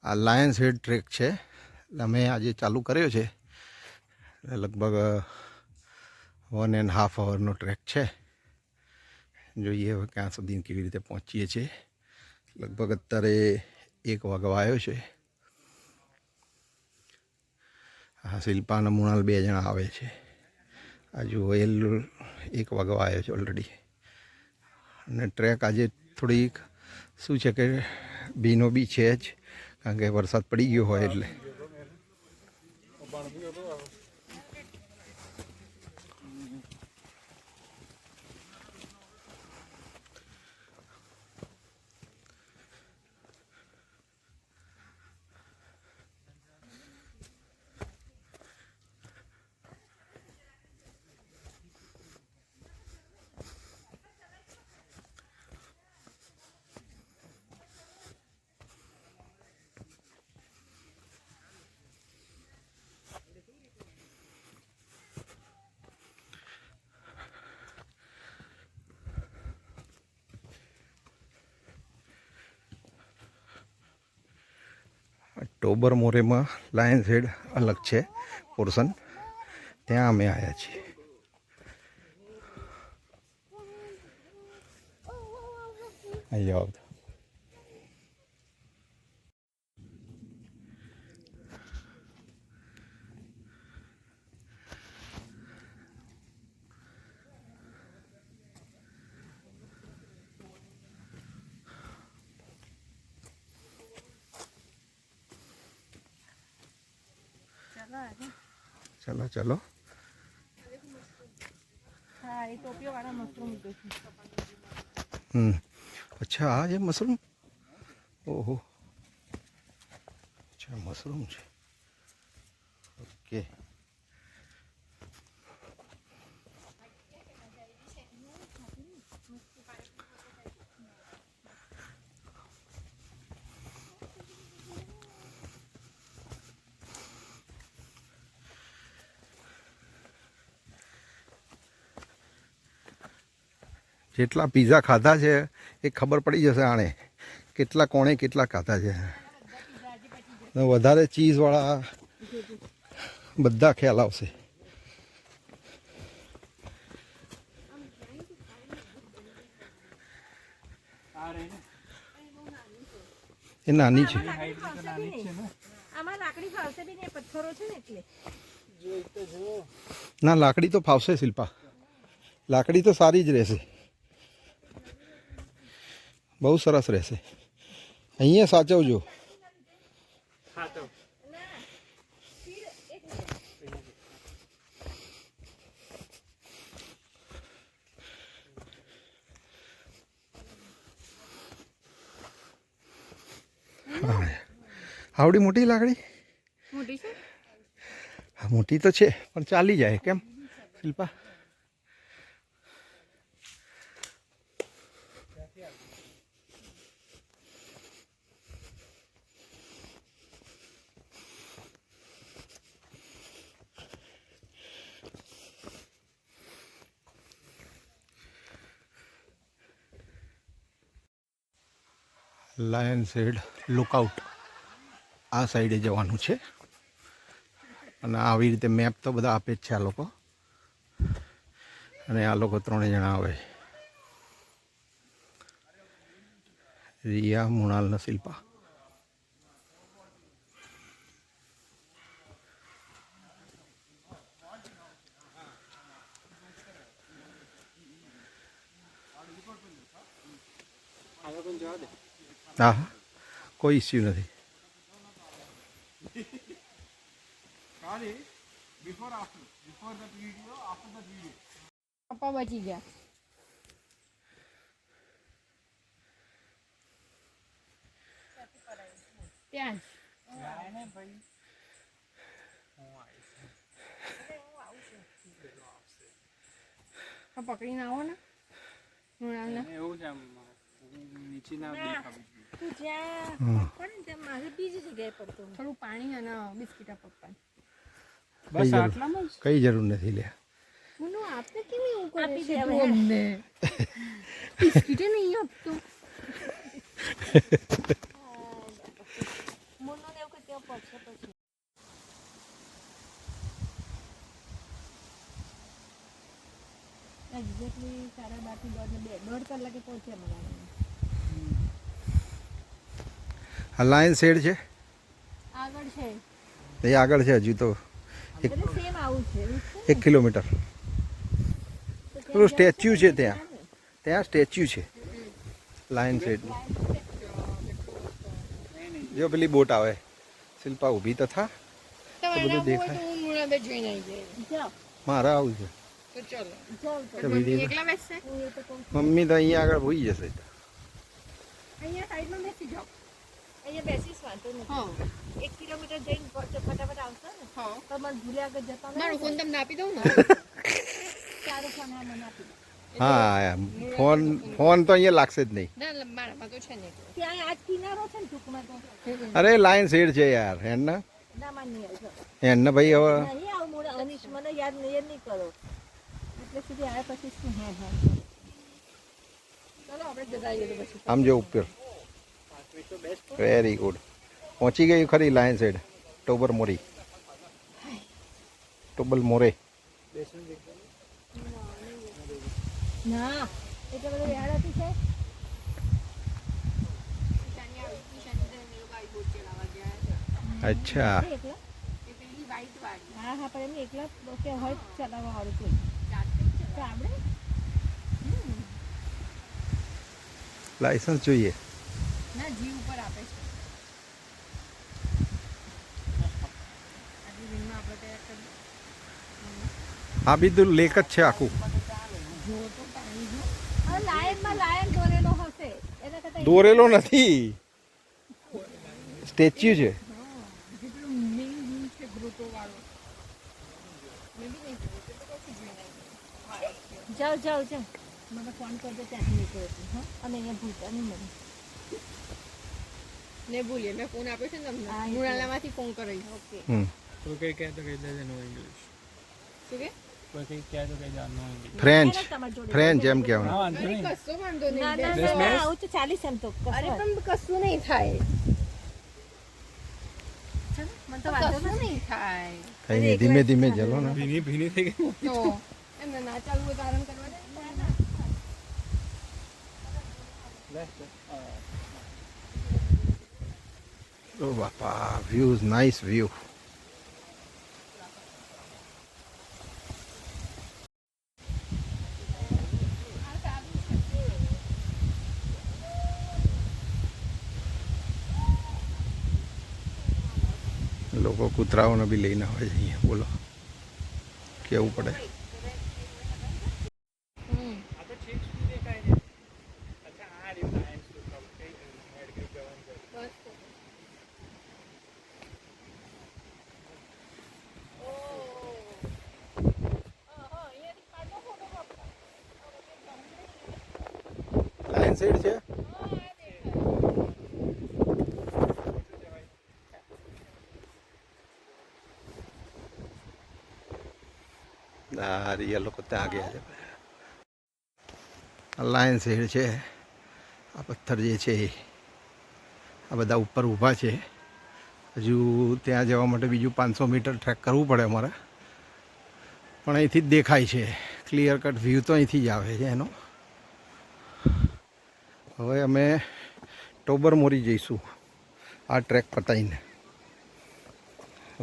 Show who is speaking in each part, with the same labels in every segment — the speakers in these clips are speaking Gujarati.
Speaker 1: આ લાયન્સ હેડ ટ્રેક છે. અમે આજે ચાલુ કર્યો છે. લગભગ 1.5 અવરનો ટ્રેક છે. જોઈએ હવે ક્યાં સુધી કેવી રીતે પહોંચીએ છીએ. લગભગ અત્યારે 1 વાગવા આવ્યો છે. હા, શિલ્પા અને મુણાલ 2 જણા આવે છે. હજુ વેલ 1 વાગવા આવ્યો છે ઓલરેડી. અને ટ્રેક આજે થોડીક શું છે કે ભીનો બી છે જ, કારણ કે વરસાદ પડી ગયો હોય એટલે. ટોબર મોરેમાં લાયન્સ હેડ અલગ છે પોર્શન, ત્યાં અમે આવ્યા છીએ. અહીં આવો. चलो चलो.
Speaker 2: हाँ, ये टोपियों वाला मशरूम देखो.
Speaker 1: अच्छा, आज ये मशरूम. ओहो, अच्छा मशरूम છે. ओके. જેટલા પીઝા ખાધા છે એ ખબર પડી જશે આણે કેટલા કોણે કેટલા ખાધા છે. વધારે ચીઝવાળા બધા ખ્યાલ આવશે. એ નાની છે. ના, લાકડી તો ફાવશે શિલ્પા, લાકડી તો સારી જ રહેશે, બહુ સરસ રહેશે. અહીંયા સાચવજો. આવડી મોટી લાકડી?
Speaker 2: મોટી છે?
Speaker 1: હા, મોટી તો છે પણ ચાલી જાય. કેમ શિલ્પા? લાયન્સ હેડ લુકઆઉટ આ સાઈડે જવાનું છે. અને આવી રીતે મેપ તો બધા આપે જ છે આ લોકો. અને આ લોકો 3 જણા આવે, રિયા, મુણાલ ને શિલ્પા. હા હા, કોઈ ઇસ્યુ નથી.
Speaker 2: પપ્પા બચી ગયા. ત્યાં પકડીને આવો ને. એવું છે, નીચેના તું જ્યાં પડે ને ત્યાં મારે બીજી જગ્યાએ પડતો. થોડું પાણી અને બિસ્કીટ પપ્પા. બસ આટલામાં જ.
Speaker 1: કઈ જરૂર નથી લે.
Speaker 2: મુનો આપને કેવી એવું કરે છે અમને? બિસ્કીટ નહીં આપતો. એક્ઝેક્ટલી 12:30 દોઢ કલાકે પહોંચ્યા મને.
Speaker 1: આ લાયન શેડ છે
Speaker 2: આગળ છે
Speaker 1: એ આગળ છે હજુ તો
Speaker 2: એટલે સેમ આવું છે એવું છે
Speaker 1: 1 કિલોમીટર.
Speaker 2: તો
Speaker 1: પેલું
Speaker 2: ત્યાં
Speaker 1: સ્ટેચ્યુ છે ત્યાં સ્ટેચ્યુ છે લાયન શેડનું. જો પેલી બોટ આવે શિલ્પા ઊભી તો થા તો બધું દેખાય.
Speaker 2: હું મુળાબે જોઈને આવી જાય.
Speaker 1: મારે આવું છે
Speaker 2: તો ચલો
Speaker 1: તો
Speaker 2: તો
Speaker 1: વિડીયો
Speaker 2: એકલા બેસશે હું એ તો કહું છું.
Speaker 1: મમ્મી તો અહીંયા આગળ હોઈ જશે.
Speaker 2: અહીંયા સાઈડમાં બેસી જાઓ. અહીંયા બેસીશ વાંધો નથી. 1 કિલોમીટર જઈને ફટાફટ આવશો ને તો મને ભૂલે આગળ જતા મારો ફોન તમને આપી દઉં ને. ચારો ફોન મને આપી દો.
Speaker 1: હા ફોન તો અહીંયા લાગશે જ નહીં.
Speaker 2: ના મારામાં તો છે ને ત્યાં આજ કિનારો છે ને ટૂંકમાં તો.
Speaker 1: અરે લાયન શેડ છે યાર હેડના
Speaker 2: ના માની આવજો
Speaker 1: હેડના ભાઈ હવે
Speaker 2: નહીં આવું મોડા અનિશ મને યાદ નહીં કરો એટલે સુધી આવ્યા પછી શું હા ચાલો આપણે જતા આવીએ તો પછી
Speaker 1: આમ જો ઉપર વેરી ગુડ પહોંચી ગઈ ખરી લાયન શેડ ટોબર મોરે
Speaker 2: ના એટલે બધું યાદ હતી છે
Speaker 1: અચ્છા
Speaker 2: એકલા હા હા પણ એમ એકલા કે હોય ચલાવવા વાળું કોઈ તો આપણે
Speaker 1: લાયસન્સ જોઈએ.
Speaker 2: ના જીવ ઉપર આપે છે આટલી દિનમાં આપણે તૈયાર કરી
Speaker 1: આ બીજું લેક જ છે આખું.
Speaker 2: જો તો પાણી જો અરે લાયન દોરેલો હશે એના કરતા
Speaker 1: દોરેલો નથી સ્ટેચ્યુ છે.
Speaker 2: જેટલું મેઇન વ્યૂ છે ગ્રોટો વાળો જાઓ મને ફોન કરજો ત્યાંથી નીકળ્યો હા અને અહીંયા ભૂલતા નહીં મને ને ભૂલીએ મેં ફોન આપ્યો છે ને તમને મુરાલામાંથી ફોન કરી ઓકે
Speaker 3: તો કઈ કહે તો કહી દેજે નો ઇંગ્લિશ.
Speaker 2: શું કે
Speaker 3: કોઈ કઈ કહે તો કહી દે નો ઇંગ્લિશ.
Speaker 1: ફ્રેન્ચ એમ કહેવાનું.
Speaker 3: હા વાંધો નહીં.
Speaker 2: કશો વાંધો નહીં
Speaker 3: ના,
Speaker 2: આવું તો 40 એમ તો અરે પણ કશું નહીં થાય મને તો વાંધો નહીં થાય
Speaker 1: કઈ નહીં ધીમે ધીમે ચલો ને.
Speaker 3: ભીની થઈ ગઈ.
Speaker 2: તો એમને ના ચાલવું હોય તો આરામ કરવા દે
Speaker 1: ઓ બાપા વ્યૂઝ નાઇસ વ્યૂ. લોકો કૂતરાઓને બી લઈને આવે છે અહીંયા બોલો કેવું પડે.
Speaker 3: આ તો છેક સુધી દેખાય છે. અચ્છા આ રહ્યું લાયન્સ તો કઈ હેડ કઈ જવાનું છે.
Speaker 1: લાયન શેડ છે. આ રિયલ લોકો ત્યાં ગયા છે. લાયન શેડ છે. આ પથ્થર જે છે આ બધા ઉપર ઊભા છે. હજુ ત્યાં જવા માટે બીજું 500 મીટર ટ્રેક કરવું પડે અમારે પણ અહીંથી જ દેખાય છે. ક્લિયર કટ વ્યૂ તો અહીંથી જ આવે છે એનો. હવે અમે ટોબર મોરી જઈશું આ ટ્રેક પતાવીને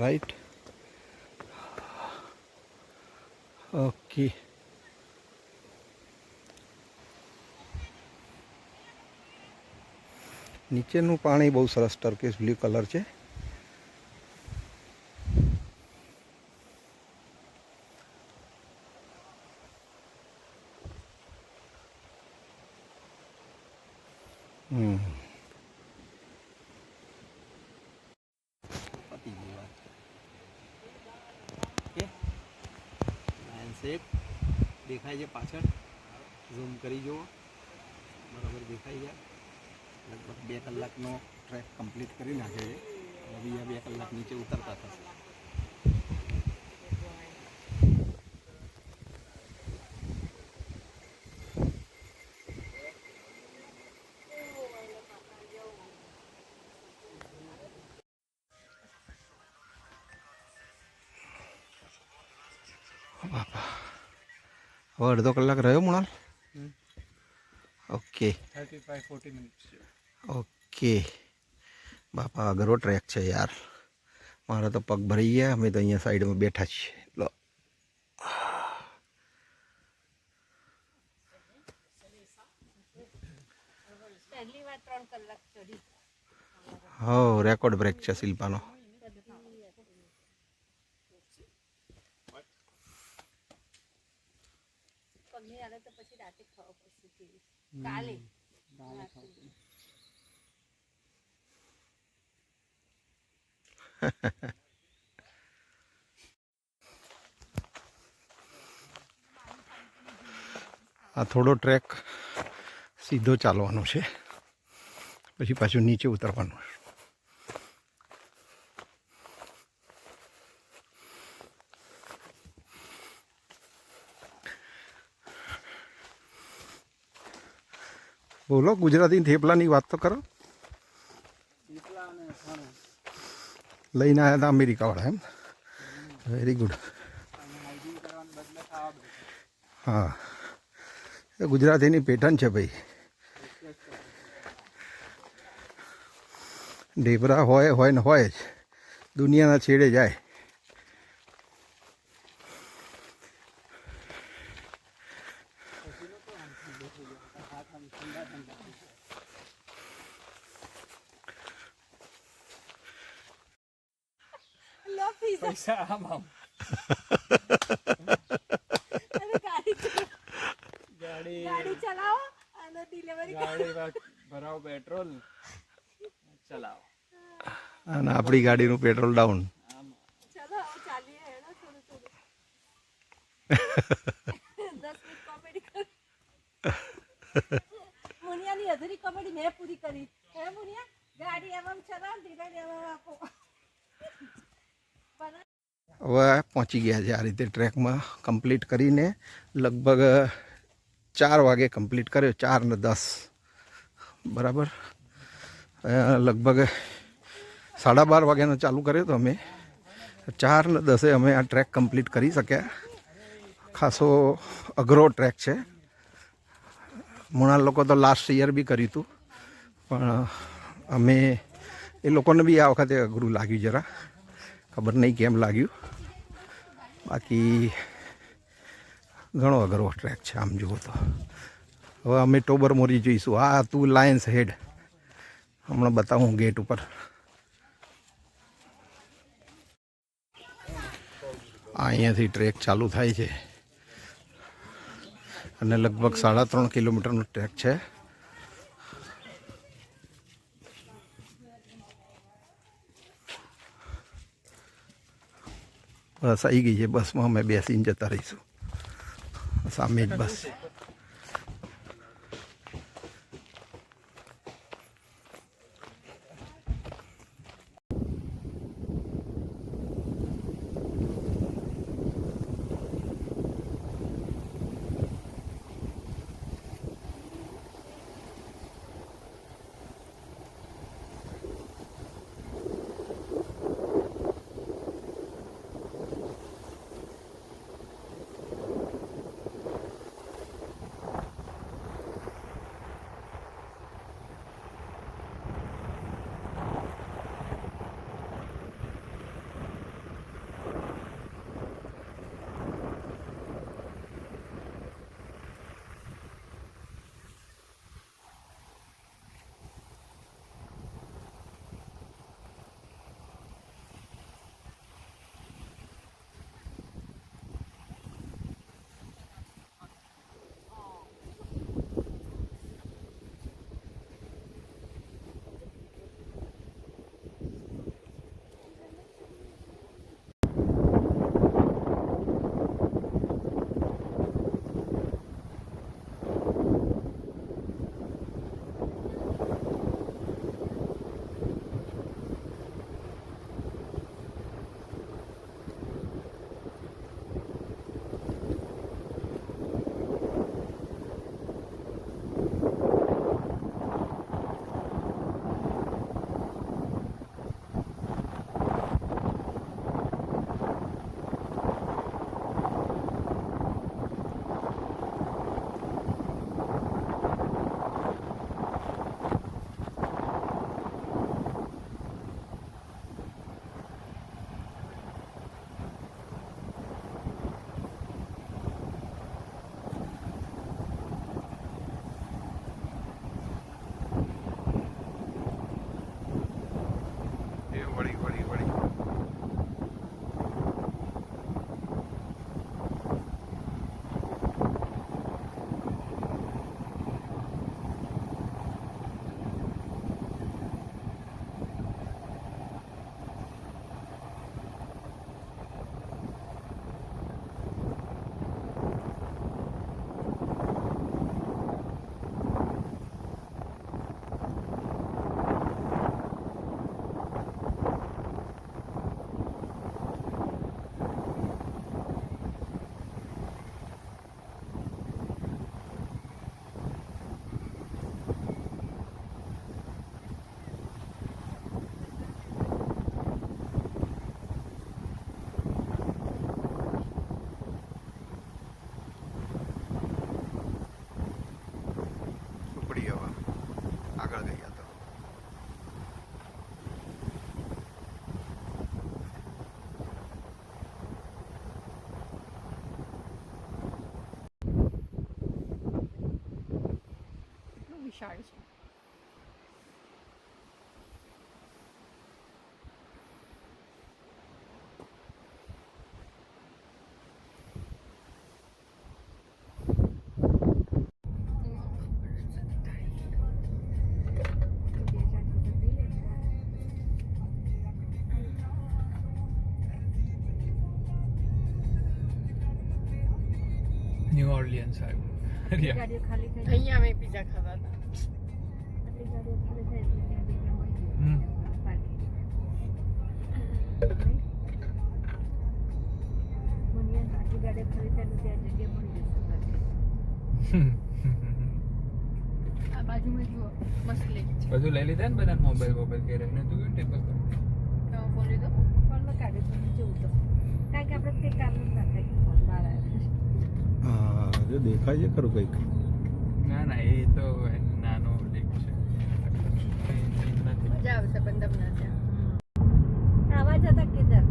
Speaker 1: રાઈટ. ઓકે નીચેનું પાણી બહુ સરસ ટર્કીશ બ્લુ કલર છે. દેખાય છે પાછળ ઝૂમ કરી જુઓ બરાબર દેખાઈ જાય. લગભગ 2 કલાકનો ટ્રેક કમ્પ્લીટ કરી નાખે છે. હવે બીજા 2 કલાક નીચે ઉતરતા થશે. બાપા હવે અડધો કલાક રહ્યો મૃણાલ. ઓકે
Speaker 3: 35-40 મિનિટ્સ છે.
Speaker 1: ઓકે બાપા અઘરો ટ્રેક છે યાર. મારા તો પગ ભરાઈ ગયા. અમે તો અહીંયા સાઈડમાં બેઠા છીએ. લો
Speaker 2: પહેલી વાર 3 કલાક ચડી.
Speaker 1: હો રેકોર્ડ બ્રેક છે શિલ્પાનો.
Speaker 2: પગની હાલત તો પછી રાતે ખબર પડશે કેવી. કાલે
Speaker 1: આ થોડો ટ્રેક સીધો ચાલવાનો છે, પછી પાછું નીચે ઉતરવાનું. બોલો ગુજરાતી થેપલાની વાત તો કરો. લઈને આવ્યા હતા અમેરિકાવાળા એમ. Very good. હા એ ગુજરાતીની પેટર્ન છે ભાઈ. ઢેબરા હોય ને હોય જ, દુનિયાના છેડે જાય.
Speaker 2: લો પીઝા
Speaker 3: પૈસા આમ
Speaker 2: અને ગાડી
Speaker 3: ગાડી
Speaker 2: ચલાવો અને ડિલિવરી
Speaker 3: ગાડી ભરાવો પેટ્રોલ ચલાવો.
Speaker 1: અને આપણી ગાડીનું પેટ્રોલ ડાઉન.
Speaker 2: ચલો હવે ચાલીએ હેડો થોડું 10 મિનિટ કોમેડી કર. મુનિયાની અધૂરી કોમેડી મેં પૂરી કરી. હે મુનિયા ગાડી એમ ચલાવ ડિલિવરી એમ આપો.
Speaker 1: હવે પહોંચી ગયા છે આ રીતે ટ્રેકમાં કમ્પ્લીટ કરીને. લગભગ 4 વાગે કમ્પ્લીટ કર્યો, 4:10 બરાબર. લગભગ 12:30 વાગ્યાનો ચાલુ કર્યો તો અમે. 4:10 અમે આ ટ્રેક કમ્પ્લીટ કરી શક્યા. ખાસો અઘરો ટ્રેક છે. ઘણા લોકો તો લાસ્ટ યર બી કર્યું હતું, પણ અમે એ લોકોને બી આ વખતે અઘરું લાગ્યું જરા. ખબર નહીં કેમ લાગ્યું. બાકી ઘણો અઘરો ટ્રેક છે આમ જુઓ તો. હવે અમે ટોબર મોરી જોઈશું. આ હતું લાયન્સ હેડ. હમણાં બતાવું ગેટ ઉપર. અહીંયાથી ટ્રેક ચાલુ થાય છે અને લગભગ 3.5 કિલોમીટરનો ટ્રેક છે. બસ આવી ગઈ છે. બસમાં અમે બેસીને જતા રહીશું. સામે જ બસ.
Speaker 2: સારી છે.
Speaker 3: ન્યૂ ઓર્લિયન્સ આવ્યું.
Speaker 2: ગાડીઓ ખાલી થઈ અહીંયા અમે પીઝા ખાતા હતા. આટલી ગાડીઓ ખાલી થઈ એટલે ત્યાં જગ્યા મળી
Speaker 3: હમ.
Speaker 2: ગઈ પાર્કિંગ. મને આટલી ગાડીઓ ખાલી થાય એટલે ત્યાં જગ્યા મળી જશે પાર્કિંગ. આ બાજુમાં જુઓ મસ્ત લેક છે.
Speaker 3: બધું લઈ લીધા ને બધા મોબાઈલ કે રહીને તું ટેબલ પર
Speaker 2: ફોન લીધો ફોનમાં કાઢ્યો તો જોઉં તો કારણ કે આપણે તે કામનું જ ના થાય ફોન બહાર આવ્યો.
Speaker 1: હા જો દેખાય છે ખરું કંઈક.
Speaker 3: ના ના એ તો નાનો લેક છે.
Speaker 2: મજા આવશે બંધમ ના ત્યાં આવા જતા કેદાર